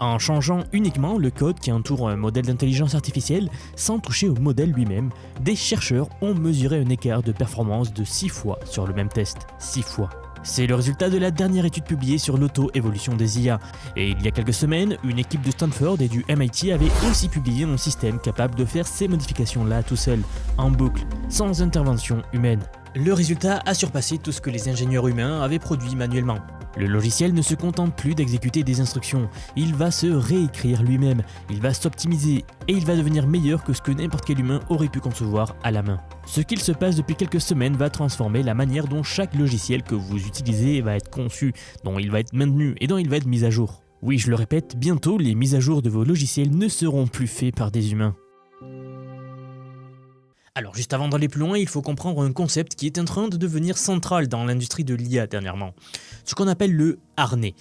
en changeant uniquement le code qui entoure un modèle d'intelligence artificielle sans toucher au modèle lui-même. Des chercheurs ont mesuré un écart de performance de 6 fois sur le même test. 6 fois. C'est le résultat de la dernière étude publiée sur l'auto-évolution des IA. Et il y a quelques semaines, une équipe de Stanford et du MIT avait aussi publié un système capable de faire ces modifications-là tout seul, en boucle, sans intervention humaine. Le résultat a surpassé tout ce que les ingénieurs humains avaient produit manuellement. Le logiciel ne se contente plus d'exécuter des instructions, il va se réécrire lui-même, il va s'optimiser et il va devenir meilleur que ce que n'importe quel humain aurait pu concevoir à la main. Ce qu'il se passe depuis quelques semaines va transformer la manière dont chaque logiciel que vous utilisez va être conçu, dont il va être maintenu et dont il va être mis à jour. Oui, je le répète, bientôt les mises à jour de vos logiciels ne seront plus faites par des humains. Alors juste avant d'aller plus loin, il faut comprendre un concept qui est en train de devenir central dans l'industrie de l'IA dernièrement, ce qu'on appelle le harnais.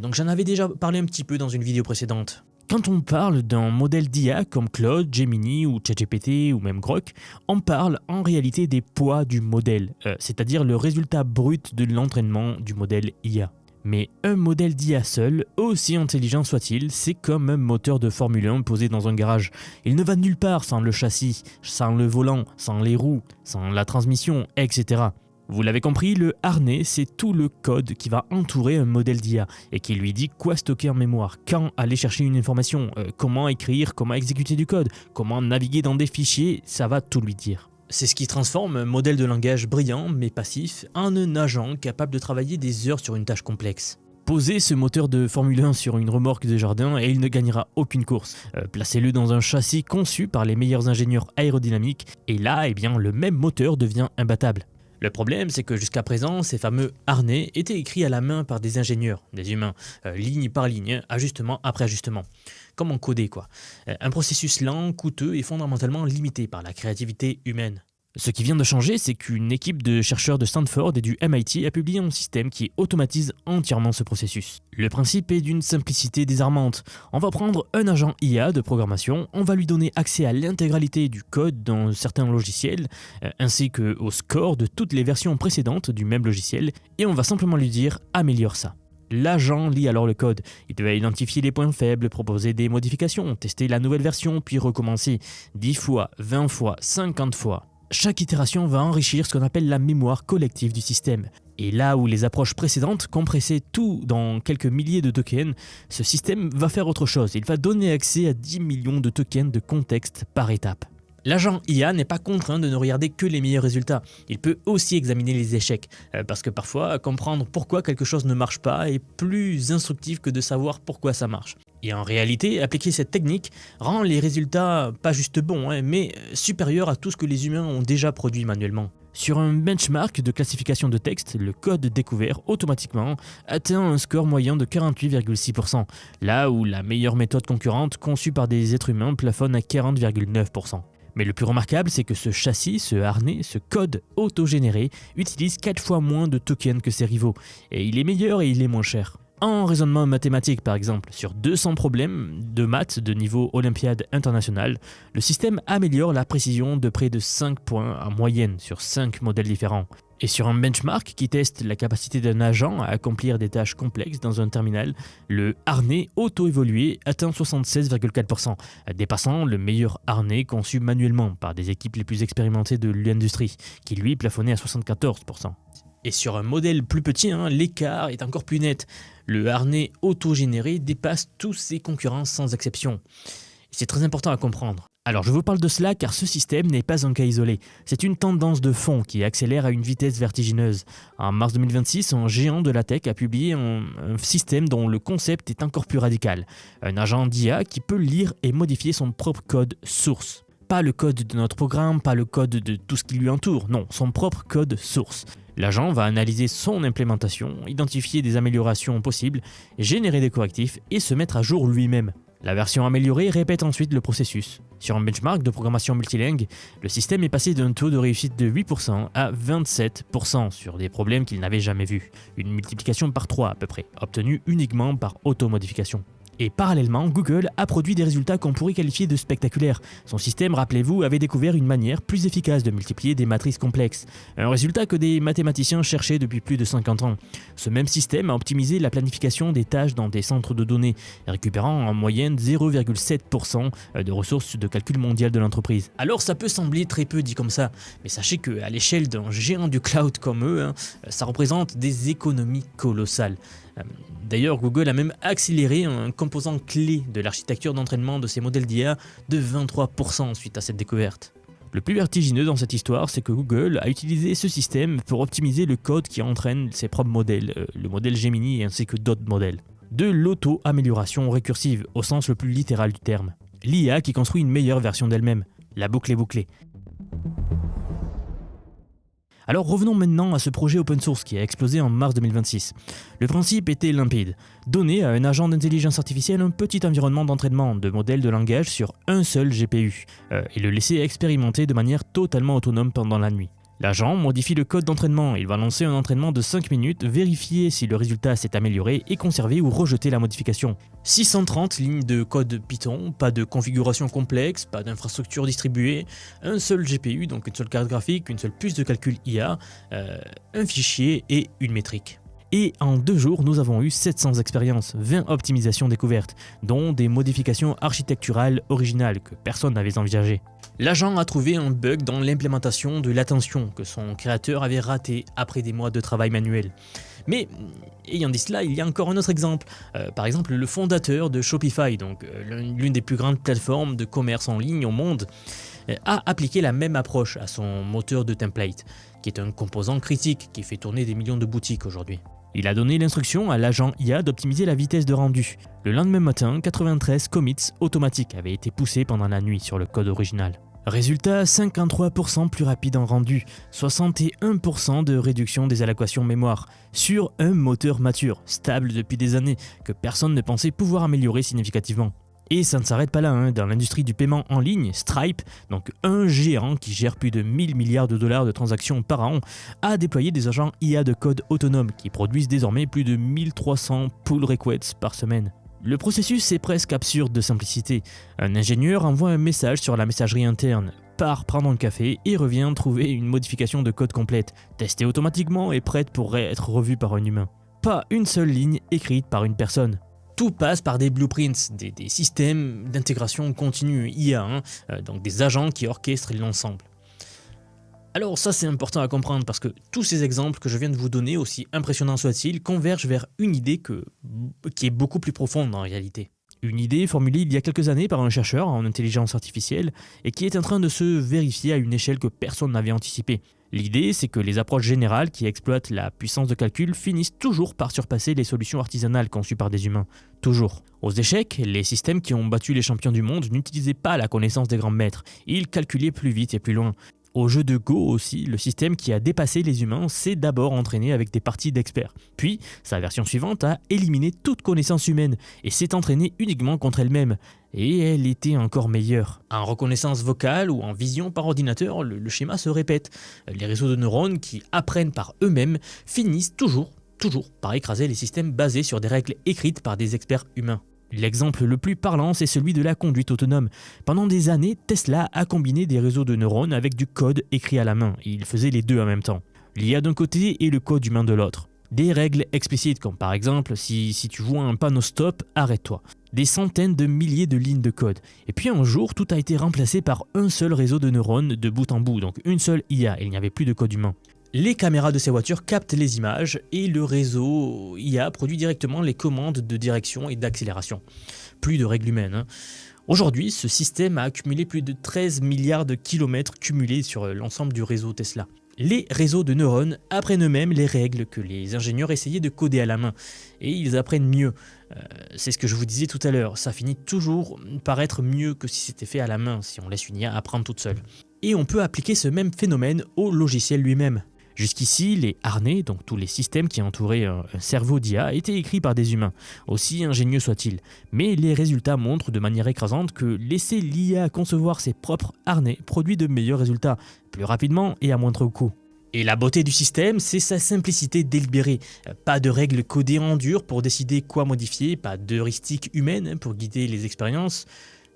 Donc j'en avais déjà parlé un petit peu dans une vidéo précédente. Quand on parle d'un modèle d'IA comme Claude, Gemini ou ChatGPT ou même Grok, on parle en réalité des poids du modèle, c'est-à-dire le résultat brut de l'entraînement du modèle IA. Mais un modèle d'IA seul, aussi intelligent soit-il, c'est comme un moteur de Formule 1 posé dans un garage. Il ne va nulle part sans le châssis, sans le volant, sans les roues, sans la transmission, etc. Vous l'avez compris, le harnais, c'est tout le code qui va entourer un modèle d'IA et qui lui dit quoi stocker en mémoire, quand aller chercher une information, comment écrire, comment exécuter du code, comment naviguer dans des fichiers, ça va tout lui dire. C'est ce qui transforme un modèle de langage brillant mais passif en un agent capable de travailler des heures sur une tâche complexe. Posez ce moteur de Formule 1 sur une remorque de jardin et il ne gagnera aucune course. Placez-le dans un châssis conçu par les meilleurs ingénieurs aérodynamiques et là, le même moteur devient imbattable. Le problème, c'est que jusqu'à présent, ces fameux harnais étaient écrits à la main par des ingénieurs, des humains, ligne par ligne, ajustement après ajustement. Comme en codé quoi. Un processus lent, coûteux et fondamentalement limité par la créativité humaine. Ce qui vient de changer, c'est qu'une équipe de chercheurs de Stanford et du MIT a publié un système qui automatise entièrement ce processus. Le principe est d'une simplicité désarmante. On va prendre un agent IA de programmation, on va lui donner accès à l'intégralité du code dans certains logiciels, ainsi qu'au score de toutes les versions précédentes du même logiciel, et on va simplement lui dire « améliore ça ». L'agent lit alors le code, il va identifier les points faibles, proposer des modifications, tester la nouvelle version, puis recommencer 10 fois, 20 fois, 50 fois. Chaque itération va enrichir ce qu'on appelle la mémoire collective du système. Et là où les approches précédentes compressaient tout dans quelques milliers de tokens, ce système va faire autre chose, il va donner accès à 10 millions de tokens de contexte par étape. L'agent IA n'est pas contraint de ne regarder que les meilleurs résultats, il peut aussi examiner les échecs, parce que parfois comprendre pourquoi quelque chose ne marche pas est plus instructif que de savoir pourquoi ça marche. Et en réalité, appliquer cette technique rend les résultats pas juste bons, mais supérieurs à tout ce que les humains ont déjà produit manuellement. Sur un benchmark de classification de texte, le code découvert automatiquement atteint un score moyen de 48,6%, là où la meilleure méthode concurrente conçue par des êtres humains plafonne à 40,9%. Mais le plus remarquable, c'est que ce châssis, ce harnais, ce code autogénéré utilise 4 fois moins de tokens que ses rivaux, et il est meilleur et il est moins cher. En raisonnement mathématique par exemple, sur 200 problèmes de maths de niveau Olympiade international, le système améliore la précision de près de 5 points en moyenne sur 5 modèles différents. Et sur un benchmark qui teste la capacité d'un agent à accomplir des tâches complexes dans un terminal, le harnais auto-évolué atteint 76,4%, dépassant le meilleur harnais conçu manuellement par des équipes les plus expérimentées de l'industrie, qui lui plafonnait à 74%. Et sur un modèle plus petit, l'écart est encore plus net. Le harnais autogénéré dépasse tous ses concurrents sans exception. C'est très important à comprendre. Alors je vous parle de cela car ce système n'est pas un cas isolé. C'est une tendance de fond qui accélère à une vitesse vertigineuse. En mars 2026, un géant de la tech a publié un système dont le concept est encore plus radical. Un agent d'IA qui peut lire et modifier son propre code source. Pas le code de notre programme, pas le code de tout ce qui lui entoure, non, son propre code source. L'agent va analyser son implémentation, identifier des améliorations possibles, générer des correctifs et se mettre à jour lui-même. La version améliorée répète ensuite le processus. Sur un benchmark de programmation multilingue, le système est passé d'un taux de réussite de 8% à 27% sur des problèmes qu'il n'avait jamais vus. Une multiplication par 3 à peu près, obtenue uniquement par automodification. Et parallèlement, Google a produit des résultats qu'on pourrait qualifier de spectaculaires. Son système, rappelez-vous, avait découvert une manière plus efficace de multiplier des matrices complexes. Un résultat que des mathématiciens cherchaient depuis plus de 50 ans. Ce même système a optimisé la planification des tâches dans des centres de données, récupérant en moyenne 0,7% de ressources de calcul mondial de l'entreprise. Alors ça peut sembler très peu dit comme ça, mais sachez qu'à l'échelle d'un géant du cloud comme eux, ça représente des économies colossales. D'ailleurs, Google a même accéléré un composant clé de l'architecture d'entraînement de ses modèles d'IA de 23% suite à cette découverte. Le plus vertigineux dans cette histoire, c'est que Google a utilisé ce système pour optimiser le code qui entraîne ses propres modèles, le modèle Gemini ainsi que d'autres modèles. De l'auto-amélioration récursive au sens le plus littéral du terme. L'IA qui construit une meilleure version d'elle-même. La boucle est bouclée. Alors revenons maintenant à ce projet open source qui a explosé en mars 2026. Le principe était limpide. Donner à un agent d'intelligence artificielle un petit environnement d'entraînement de modèles de langage sur un seul GPU et le laisser expérimenter de manière totalement autonome pendant la nuit. L'agent modifie le code d'entraînement, il va lancer un entraînement de 5 minutes, vérifier si le résultat s'est amélioré et conserver ou rejeter la modification. 630 lignes de code Python, pas de configuration complexe, pas d'infrastructure distribuée, un seul GPU, donc une seule carte graphique, une seule puce de calcul IA, un fichier et une métrique. Et en 2 jours, nous avons eu 700 expériences, 20 optimisations découvertes, dont des modifications architecturales originales que personne n'avait envisagées. L'agent a trouvé un bug dans l'implémentation de l'attention que son créateur avait raté après des mois de travail manuel. Mais ayant dit cela, il y a encore un autre exemple. Par exemple, le fondateur de Shopify, donc l'une des plus grandes plateformes de commerce en ligne au monde, a appliqué la même approche à son moteur de template, qui est un composant critique qui fait tourner des millions de boutiques aujourd'hui. Il a donné l'instruction à l'agent IA d'optimiser la vitesse de rendu. Le lendemain matin, 93 commits automatiques avaient été poussés pendant la nuit sur le code original. Résultat, 53% plus rapide en rendu, 61% de réduction des allocations mémoire, sur un moteur mature, stable depuis des années, que personne ne pensait pouvoir améliorer significativement. Et ça ne s'arrête pas là, dans l'industrie du paiement en ligne, Stripe, donc un géant qui gère plus de 1000 milliards de dollars de transactions par an, a déployé des agents IA de code autonomes qui produisent désormais plus de 1300 pull requests par semaine. Le processus est presque absurde de simplicité. Un ingénieur envoie un message sur la messagerie interne, part prendre un café et revient trouver une modification de code complète, testée automatiquement et prête pour être revue par un humain. Pas une seule ligne écrite par une personne. Tout passe par des blueprints, des systèmes d'intégration continue IA, donc des agents qui orchestrent l'ensemble. Alors ça c'est important à comprendre parce que tous ces exemples que je viens de vous donner, aussi impressionnants soient-ils, convergent vers une idée qui est beaucoup plus profonde en réalité. Une idée formulée il y a quelques années par un chercheur en intelligence artificielle et qui est en train de se vérifier à une échelle que personne n'avait anticipée. L'idée, c'est que les approches générales qui exploitent la puissance de calcul finissent toujours par surpasser les solutions artisanales conçues par des humains. Toujours. Aux échecs, les systèmes qui ont battu les champions du monde n'utilisaient pas la connaissance des grands maîtres, ils calculaient plus vite et plus loin. Au jeu de Go aussi, le système qui a dépassé les humains s'est d'abord entraîné avec des parties d'experts. Puis, sa version suivante a éliminé toute connaissance humaine et s'est entraînée uniquement contre elle-même. Et elle était encore meilleure. En reconnaissance vocale ou en vision par ordinateur, le schéma se répète. Les réseaux de neurones qui apprennent par eux-mêmes finissent toujours par écraser les systèmes basés sur des règles écrites par des experts humains. L'exemple le plus parlant, c'est celui de la conduite autonome. Pendant des années, Tesla a combiné des réseaux de neurones avec du code écrit à la main, et il faisait les deux en même temps. L'IA d'un côté et le code humain de l'autre. Des règles explicites comme par exemple, si tu vois un panneau stop, arrête-toi. Des centaines de milliers de lignes de code. Et puis un jour, tout a été remplacé par un seul réseau de neurones de bout en bout, donc une seule IA, et il n'y avait plus de code humain. Les caméras de ces voitures captent les images et le réseau IA produit directement les commandes de direction et d'accélération. Plus de règles humaines. Aujourd'hui, ce système a accumulé plus de 13 milliards de kilomètres cumulés sur l'ensemble du réseau Tesla. Les réseaux de neurones apprennent eux-mêmes les règles que les ingénieurs essayaient de coder à la main. Et ils apprennent mieux. C'est ce que je vous disais tout à l'heure, ça finit toujours par être mieux que si c'était fait à la main, si on laisse une IA apprendre toute seule. Et on peut appliquer ce même phénomène au logiciel lui-même. Jusqu'ici, les harnais, donc tous les systèmes qui entouraient un cerveau d'IA, étaient écrits par des humains, aussi ingénieux soient-ils. Mais les résultats montrent de manière écrasante que laisser l'IA concevoir ses propres harnais produit de meilleurs résultats, plus rapidement et à moindre coût. Et la beauté du système, c'est sa simplicité délibérée. Pas de règles codées en dur pour décider quoi modifier, pas d'heuristique humaine pour guider les expériences.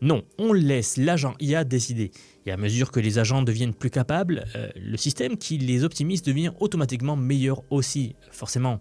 Non, on laisse l'agent IA décider. Et à mesure que les agents deviennent plus capables, le système qui les optimise devient automatiquement meilleur aussi, forcément.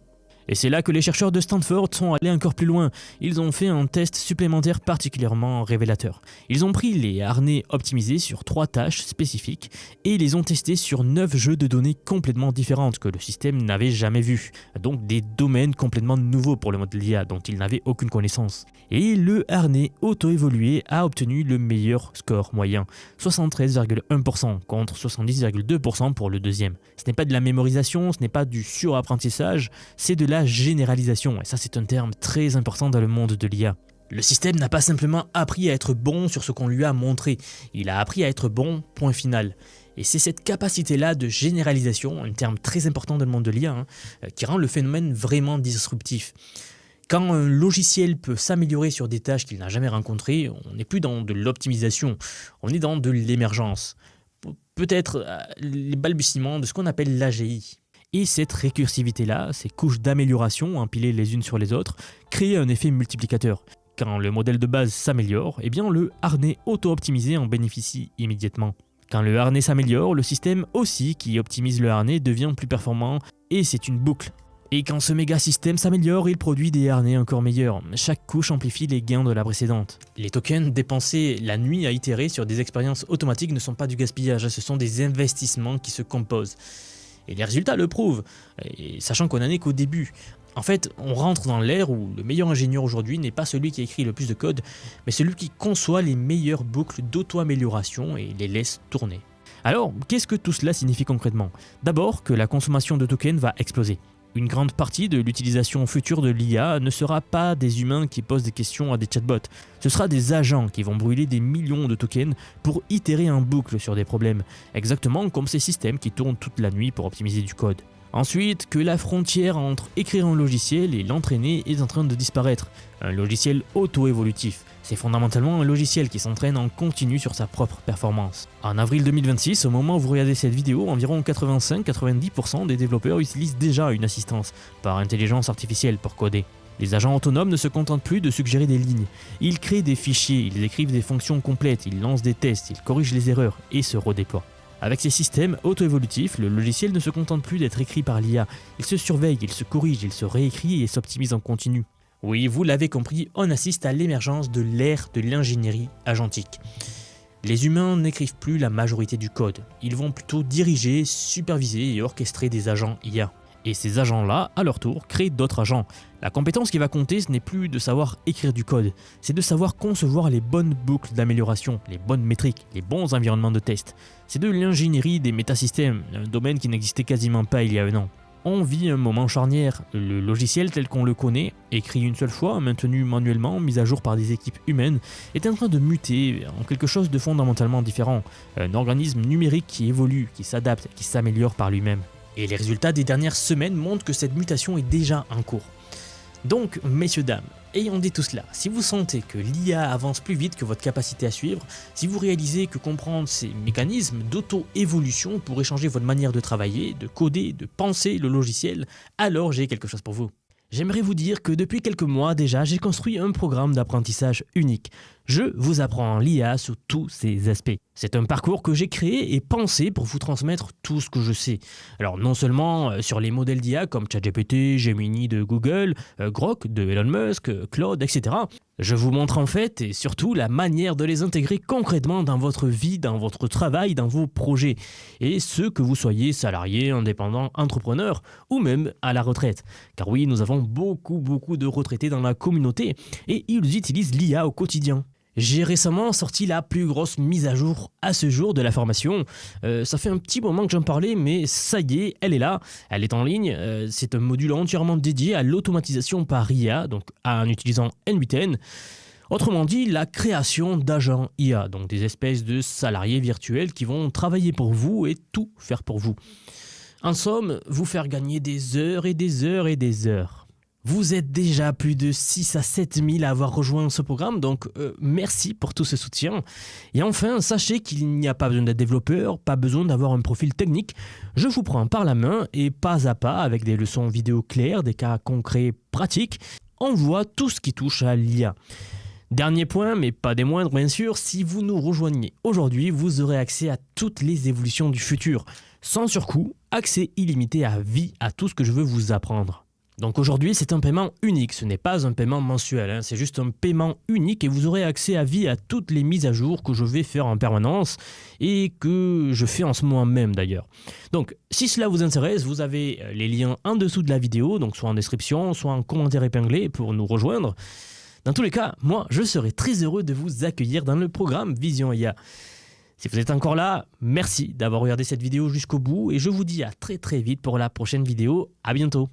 Et c'est là que les chercheurs de Stanford sont allés encore plus loin. Ils ont fait un test supplémentaire particulièrement révélateur. Ils ont pris les harnais optimisés sur 3 tâches spécifiques et les ont testés sur 9 jeux de données complètement différentes que le système n'avait jamais vus. Donc des domaines complètement nouveaux pour le modèle d'IA dont il n'avait aucune connaissance. Et le harnais auto-évolué a obtenu le meilleur score moyen, 73,1% contre 70,2% pour le deuxième. Ce n'est pas de la mémorisation, ce n'est pas du surapprentissage, c'est de la généralisation, et ça c'est un terme très important dans le monde de l'IA. Le système n'a pas simplement appris à être bon sur ce qu'on lui a montré, il a appris à être bon, point final. Et c'est cette capacité-là de généralisation, un terme très important dans le monde de l'IA, qui rend le phénomène vraiment disruptif. Quand un logiciel peut s'améliorer sur des tâches qu'il n'a jamais rencontrées, on n'est plus dans de l'optimisation, on est dans de l'émergence. Peut-être les balbutiements de ce qu'on appelle l'AGI. Et cette récursivité-là, ces couches d'amélioration empilées les unes sur les autres, créent un effet multiplicateur. Quand le modèle de base s'améliore, eh bien le harnais auto-optimisé en bénéficie immédiatement. Quand le harnais s'améliore, le système aussi qui optimise le harnais devient plus performant et c'est une boucle. Et quand ce méga système s'améliore, il produit des harnais encore meilleurs. Chaque couche amplifie les gains de la précédente. Les tokens dépensés la nuit à itérer sur des expériences automatiques ne sont pas du gaspillage, ce sont des investissements qui se composent. Et les résultats le prouvent, et sachant qu'on n'en est qu'au début. En fait, on rentre dans l'ère où le meilleur ingénieur aujourd'hui n'est pas celui qui écrit le plus de code, mais celui qui conçoit les meilleures boucles d'auto-amélioration et les laisse tourner. Alors, qu'est-ce que tout cela signifie concrètement ? D'abord que la consommation de tokens va exploser. Une grande partie de l'utilisation future de l'IA ne sera pas des humains qui posent des questions à des chatbots. Ce sera des agents qui vont brûler des millions de tokens pour itérer en boucle sur des problèmes, exactement comme ces systèmes qui tournent toute la nuit pour optimiser du code. Ensuite, que la frontière entre écrire un logiciel et l'entraîner est en train de disparaître. Un logiciel auto-évolutif. C'est fondamentalement un logiciel qui s'entraîne en continu sur sa propre performance. En avril 2026, au moment où vous regardez cette vidéo, environ 85-90% des développeurs utilisent déjà une assistance par intelligence artificielle pour coder. Les agents autonomes ne se contentent plus de suggérer des lignes. Ils créent des fichiers, ils écrivent des fonctions complètes, ils lancent des tests, ils corrigent les erreurs et se redéploient. Avec ces systèmes auto-évolutifs, le logiciel ne se contente plus d'être écrit par l'IA. Il se surveille, il se corrige, il se réécrit et s'optimise en continu. Oui, vous l'avez compris, on assiste à l'émergence de l'ère de l'ingénierie agentique. Les humains n'écrivent plus la majorité du code. Ils vont plutôt diriger, superviser et orchestrer des agents IA. Et ces agents-là, à leur tour, créent d'autres agents. La compétence qui va compter, ce n'est plus de savoir écrire du code, c'est de savoir concevoir les bonnes boucles d'amélioration, les bonnes métriques, les bons environnements de test. C'est de l'ingénierie des métasystèmes, un domaine qui n'existait quasiment pas il y a un an. On vit un moment charnière. Le logiciel tel qu'on le connaît, écrit une seule fois, maintenu manuellement, mis à jour par des équipes humaines, est en train de muter en quelque chose de fondamentalement différent. Un organisme numérique qui évolue, qui s'adapte, qui s'améliore par lui-même. Et les résultats des dernières semaines montrent que cette mutation est déjà en cours. Donc, messieurs, dames, ayant dit tout cela, si vous sentez que l'IA avance plus vite que votre capacité à suivre, si vous réalisez que comprendre ces mécanismes d'auto-évolution pourrait changer votre manière de travailler, de coder, de penser le logiciel, alors j'ai quelque chose pour vous. J'aimerais vous dire que depuis quelques mois déjà, j'ai construit un programme d'apprentissage unique. Je vous apprends l'IA sous tous ses aspects. C'est un parcours que j'ai créé et pensé pour vous transmettre tout ce que je sais. Alors non seulement sur les modèles d'IA comme ChatGPT, Gemini de Google, Grok de Elon Musk, Claude, etc. Je vous montre en fait et surtout la manière de les intégrer concrètement dans votre vie, dans votre travail, dans vos projets. Et ce que vous soyez salarié, indépendant, entrepreneur ou même à la retraite. Car oui, nous avons beaucoup de retraités dans la communauté et ils utilisent l'IA au quotidien. J'ai récemment sorti la plus grosse mise à jour à ce jour de la formation. Ça fait un petit moment que j'en parlais, mais ça y est, elle est là, elle est en ligne. C'est un module entièrement dédié à l'automatisation par IA, donc en utilisant N8N. Autrement dit, la création d'agents IA, donc des espèces de salariés virtuels qui vont travailler pour vous et tout faire pour vous. En somme, vous faire gagner des heures et des heures et des heures. Vous êtes déjà plus de 6 à 7 000 à avoir rejoint ce programme, donc merci pour tout ce soutien. Et enfin, sachez qu'il n'y a pas besoin d'être développeur, pas besoin d'avoir un profil technique. Je vous prends par la main et pas à pas, avec des leçons vidéo claires, des cas concrets pratiques, on voit tout ce qui touche à l'IA. Dernier point, mais pas des moindres bien sûr, si vous nous rejoignez aujourd'hui, vous aurez accès à toutes les évolutions du futur. Sans surcoût, accès illimité à vie à tout ce que je veux vous apprendre. Donc aujourd'hui, c'est un paiement unique, ce n'est pas un paiement mensuel, c'est juste un paiement unique et vous aurez accès à vie à toutes les mises à jour que je vais faire en permanence et que je fais en ce moment même d'ailleurs. Donc si cela vous intéresse, vous avez les liens en dessous de la vidéo, donc soit en description, soit en commentaire épinglé pour nous rejoindre. Dans tous les cas, moi, je serai très heureux de vous accueillir dans le programme Vision IA. Si vous êtes encore là, merci d'avoir regardé cette vidéo jusqu'au bout et je vous dis à très vite pour la prochaine vidéo. À bientôt.